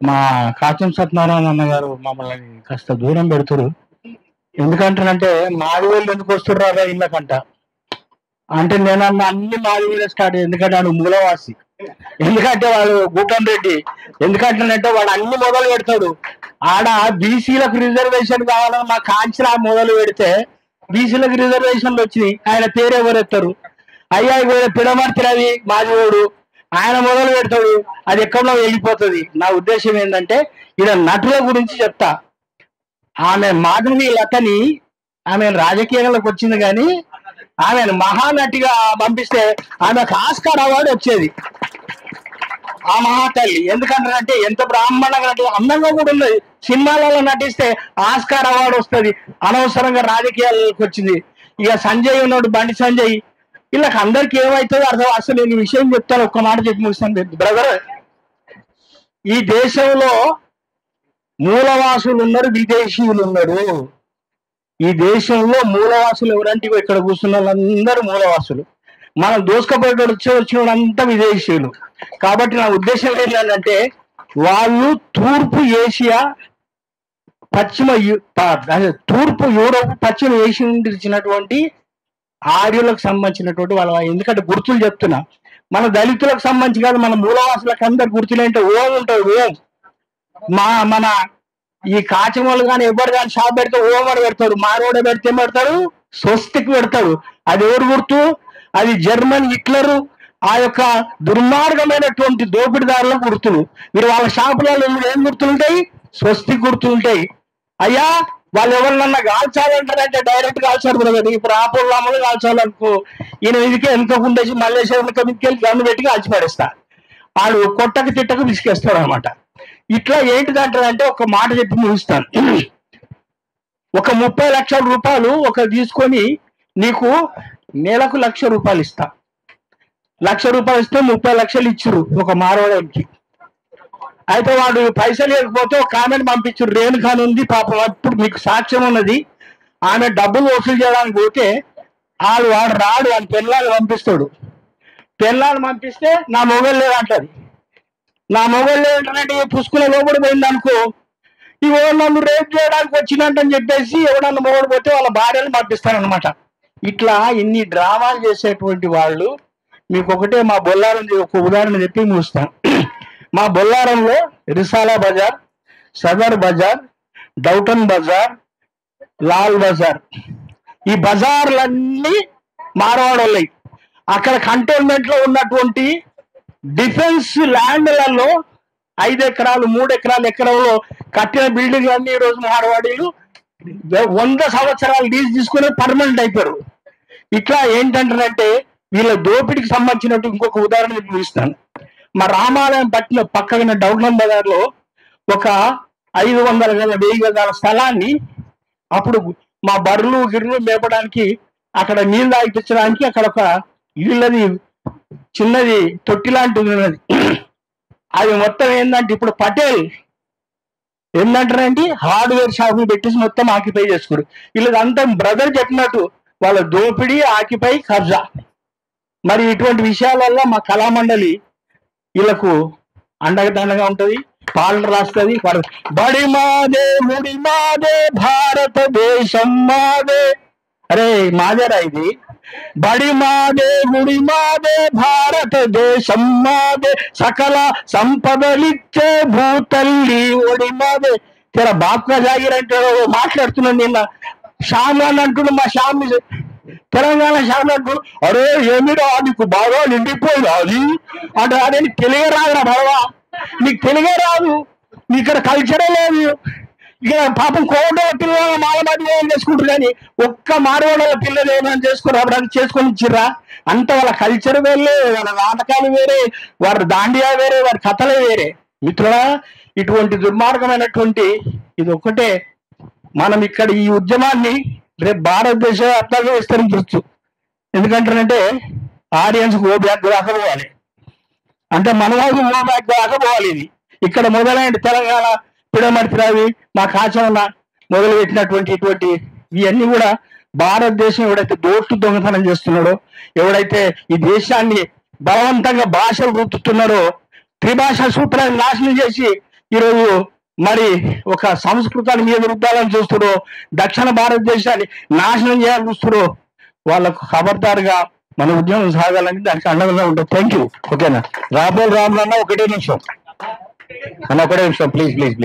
మా కాచం సత్యనారాయణ అన్న గారు మమ్మల్ని కాస్త దూరం పెడుతురు. ఎందుకంటానంటే మాదివేళ్ళు ఎందుకు వస్తుర్రా ఇళ్ళకంట అంటే నేను అన్న అన్ని మాదివేలే స్టార్ట్. ఎందుకంటే వాడు మూలవాసి, ఎందుకంటే వాడు గూటం రెడ్డి, ఎందుకంటానంటే వాడు అన్ని మొదలు పెడతాడు. ఆడ బీసీలకు రిజర్వేషన్ కావాలని మా కాంచనా మొదలు పెడితే బీసీలకు రిజర్వేషన్లు వచ్చినాయి. ఆయన పేరు ఎవరెత్తారు? అయ్యా పిడమర్తి రవి మాదివోడు, ఆయన మొదలు పెడతాడు, అది ఎక్కడో వెళ్ళిపోతుంది. నా ఉద్దేశం ఏంటంటే ఈయన నటుల గురించి చెప్తా. ఆమె మాధవి లతని ఆమె రాజకీయాలకు వచ్చింది, కానీ ఆమెను మహానటిగా పంపిస్తే ఆమెకు ఆస్కార్ అవార్డు వచ్చేది. ఆ మహాతల్లి ఎందుకంటారంటే ఎంత బ్రాహ్మణంగా నటి, అందంగా కూడా ఉన్నది. సినిమాలలో నటిస్తే ఆస్కార్ అవార్డు వస్తుంది. అనవసరంగా రాజకీయాలకు వచ్చింది. ఇక సంజయ్ ఉన్నాడు, బండి సంజయ్, వీళ్ళకి అందరికి ఏమవుతుందో అర్థం. అసలు నేను ఈ విషయం చెప్తాను, ఒక్క మాట చెప్పి ముగిస్తాను బ్రదర్. ఈ దేశంలో మూలవాసులు ఉన్నారు, విదేశీయులు ఉన్నారు. ఈ దేశంలో మూలవాసులు ఎవరంటే ఇక్కడ కూర్చున్న వాళ్ళందరూ మూలవాసులు. మనం దోసుకపోయేటోడు వచ్చిన వాళ్ళంతా విదేశీయులు. కాబట్టి నా ఉద్దేశం ఏంటంటే వాళ్ళు తూర్పు ఏషియా, తూర్పు యూరోప్, పశ్చిమ ఏషియా నుండి వచ్చినటువంటి ఆర్యులకు సంబంధించినటువంటి వాళ్ళ. ఎందుకంటే గుర్తులు చెప్తున్నా, మన దళితులకు సంబంధించి కాదు, మన మూలవాసులకు అందరు గుర్తులు ఏంటో ఓం ఉంటుంది. ఓం మన ఈ కాచమోళ్ళు కానీ ఎవరు కానీ షాప్ పెడితే ఓం అని పెడతాడు. మారోడ పెడితే ఏం పెడతాడు? స్వస్తిక్ పెడతాడు. అది ఎవరు గుర్తు? అది జర్మన్ హిట్లరు ఆ యొక్క దుర్మార్గమైనటువంటి దోపిడిదారుల గుర్తులు. మీరు వాళ్ళ షాపులలో ఏం గుర్తులుంటాయి? స్వస్తిక్ గుర్తులుంటాయి. అయ్యా వాళ్ళు ఎవరినన్నా కాల్చాలంటారంటే డైరెక్ట్ కాల్చారు కదా. ఇప్పుడు ఆపుల్లామలు కాల్చాలనుకో, ఈయన ఇదికే వెనుకకుండేసి మల్లేశ్వరం మీదకెళ్ళి గన్ను పెట్టి కాల్చి పడేస్తా. వాడు కొట్టకు తిట్టకు విసికేస్తాడు అనమాట. ఇట్లా ఏంటిదంటారంటే ఒక మాట చెప్పి ముగిస్తాను. ఒక 30 లక్షల రూపాయలు ఒక తీసుకొని నీకు నెలకు ₹1,00,000 ఇస్తా. ₹1,00,000 ఇస్తే 30 లక్షలు ఇచ్చురు ఒక మారవాడికి. అయితే వాడు పైసలు లేకపోతే ఒక కామెంట్ పంపించారు, రేణుకాని ఉంది పాపం, అప్పుడు మీకు సాక్ష్యం ఉన్నది. ఆమె డబ్బులు వసూలు చేయడానికి పోతే వాడు రాడు, వాడి పెళ్ళాలు పంపిస్తాడు. పెళ్ళాలు పంపిస్తే నా మొగలు లేదంటది. నా మొగలు లేదంటే పుష్కుల లోపడి పోయింది అనుకో, ఇవో నన్ను రేపు చేయడానికి వచ్చినట్టని చెప్పేసి ఎవడన్నా మొగడు పోతే వాళ్ళ భార్యలు పంపిస్తారనమాట. ఇట్లా ఇన్ని డ్రామాలు చేసేటువంటి వాళ్ళు. మీకు ఒకటే మా బొల్లారం ఒక ఉదాహరణ చెప్పి ముగిస్తాను. మా బొల్లారంలో రిసాలా బజార్, సదర్ బజార్, డౌటన్ బజార్, లాల్ బజార్, ఈ బజార్లన్నీ మారవాడోళ్ళయి. అక్కడ కంటోన్మెంట్ లో ఉన్నటువంటి డిఫెన్స్ ల్యాండ్లలో 5 ఎకరాలు 3 ఎకరాలు ఎకరంలో కట్టిన బిల్డింగ్లు అన్ని ఈ రోజు మార్వాడీలు 100 సంవత్సరాలు లీజ్ తీసుకుని పర్మనెంట్ అయిపోయారు. ఇట్లా ఏంటంటారంటే వీళ్ళ దోపిడికి సంబంధించినట్టు ఇంకొక ఉదాహరణ చూపిస్తాను. మా రామాలయం పట్టిన పక్కన డౌన్టౌన్ బజార్ లో ఒక 500 గజాల 1000 గజాల స్థలాన్ని అప్పుడు మా బర్రెలు గిర్రెలు మేపడానికి అక్కడ నీళ్ళు తాగిపించడానికి అక్కడ ఒక ఇళ్ళది చిన్నది తొట్టి లాంటిది ఉన్నది. అది మొత్తం ఏంటంటే ఇప్పుడు పటేల్ ఏంటంటారంటే హార్డ్వేర్ షాపులు పెట్టేసి మొత్తం ఆక్యుపై చేసుకోడు. వీళ్ళదంతా బ్రదర్ చెప్పినట్టు వాళ్ళ దోపిడీ, ఆక్యుపై, కబ్జా. మరి ఇటువంటి విషయాలల్లో మా కళామండలి వీళ్ళకు అండగా ఉంటది, పాలన రాస్తుంది. బడి మాదే ముడి మాదే భారతదేశం మాదే. అరే మాదేరా ఇది. బడి మాదే గుడి మాదే భారతదేశం మాదే, సకల సంపదలిచ్చే భూతల్లి ఒడి మాదే. తెరా బాప్గా జాగిరంటే మాట్లాడుతున్నాను నిన్న. శ్యామ్ అని అంటున్నాడు, మా శ్యామ్ తెలంగాణ శ్యామ్ అంటున్నాడు. అరే ఏమిరా నీకు బాగా నిండిపోయింది అది అంటే, అదే నీకు తెలుగే రాదురా బావా, నీకు తెలుగే రాదు, నీ ఇక్కడ కల్చరే లేదు. ఇక పాపం కోట పిల్లలు మాలమాది ఏం చేసుకుంటారు, కానీ ఒక్క మారవాళ్ళ పిల్లలు ఏమైనా చేసుకున్నారు, అది చేసుకొని ఇచ్చిర్రా. అంత వాళ్ళ కల్చర్ వేరే, వాళ్ళ నాటకాలు వేరే, వారి దాండియా వేరే, వారి కథలే వేరే. మిత్రులా ఇటువంటి దుర్మార్గమైనటువంటి ఇది ఒక్కటే. మనం ఇక్కడ ఈ ఉద్యమాన్ని రేపు భారతదేశ వ్యాప్తంగా విస్తరించవచ్చు. ఎందుకంటారంటే ఆడియన్స్ ఓ బ్యాక్ దాకా పోవాలి, అంటే మన వాళ్ళు ఓ బ్యాక్ దాకా పోవాలి. ఇది ఇక్కడ మొదలైన తెలంగాణ పిడమర్తి రవి, మా కాచమన్న మొదలు పెట్టినటువంటి ఇటువంటి ఇవన్నీ కూడా భారతదేశం ఎవడైతే దోట్లు దొంగతనం చేస్తున్నాడో, ఎవడైతే ఈ దేశాన్ని బలవంతంగా భాషలు రుద్దుతున్నారో, త్రిభాషా సూత్రాన్ని నాశనం చేసి ఈరోజు మరి ఒక సంస్కృతాన్ని మీద రుద్దాలని చూస్తున్నారు, దక్షిణ భారతదేశాన్ని నాశనం చేయాలని చూస్తున్నారు. వాళ్ళకు ఖబర్దారుగా మన ఉద్యమం సాగాలని దానికి అండగా ఉంటుంది. Thank you. ఓకేనా? రాబోల్ రామ్ అన్న ఒకటే నిమిషం అన్న, ఒకటే నిమిషం ప్లీజ్ ప్లీజ్.